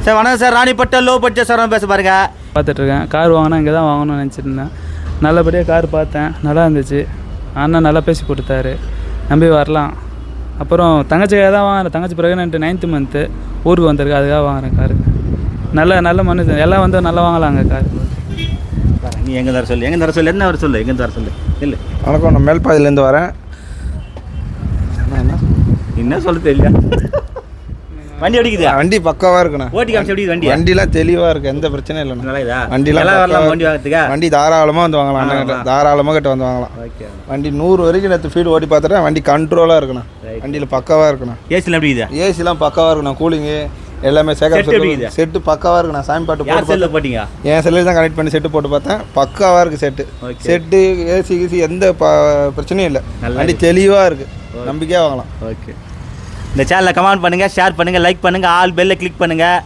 Sir வணக்கம் sir, ராணிப்பட்ட low budget sir பேச பாருங்க. பார்த்துட்ருக்கேன். கார் வாங்கினா இங்கே தான் வாங்கணும்னு நினச்சிருந்தேன். நல்லபடியாக கார் பார்த்தேன், நல்லா இருந்துச்சு. அண்ணன் நல்லா பேசி கொடுத்தாரு, நம்பி வரலாம். அப்புறம் தங்கச்சிக்காக தான் வாங்குறேன். தங்கச்சி ப்ரெக்னென்ட் 9th மந்த்து ஊருக்கு வந்திருக்கு, அதுக்காக வாங்குறேன் காரு. நல்ல மனுஷன் எல்லாம் வந்து நல்லா வாங்கலாங்க கார். நீ எங்கே தர சொல்லு, எங்கே தர சொல்லு, என்ன வர சொல்லு, எங்கே தர சொல்லு. இல்லை வணக்கம், நான் மேல்பாதிலேருந்து வரேன். என்ன சொல்ல தெரியல. வண்டி ஓடிக்குதா? வண்டி பக்காவாக இருக்குண்ணா. ஓட்டி காமிச்சு எப்படி வண்டி? வண்டிலாம் தெளிவாக இருக்குது, எந்த பிரச்சனையும் இல்லைண்ணா. நல்லதா? வண்டிலாம் வரலாம் வண்டி வாங்கிறதுக்கா? வண்டி தாராளமாக வந்து வாங்கலாம், தாராளமாக கிட்ட வந்து வாங்கலாம். ஓகே. வண்டி 100 வரைக்கும் நேற்று ஃபீல்டு ஓட்டி பார்த்துட்டேன். வண்டி கண்ட்ரோலாக இருக்குண்ணா, வண்டியில் பக்காவாக இருக்குண்ணா. ஏசிலாம் எப்படி இருக்குது? ஏசிலாம் பக்காவாக இருக்குண்ணா, கூலிங்கு எல்லாமே செட்டு பக்காவாக இருக்குண்ணா. சாமி பாட்டு போட்டு போட்டிங்க? என் செல்லில் தான் கனெக்ட் பண்ணி செட்டு போட்டு பார்த்தேன், பக்காவாக இருக்குது செட்டு ஏசி கீசி எந்த பிரச்சனையும் இல்லை. வண்டி தெளிவாக இருக்குது, நம்பிக்கையாக வாங்கலாம். ஓகே. இந்த சேனலை கமெண்ட் பண்ணுங்கள், ஷேர் பண்ணுங்கள், லைக் பண்ணுங்கள், ஆல் பெல்லை கிளிக் பண்ணுங்கள்.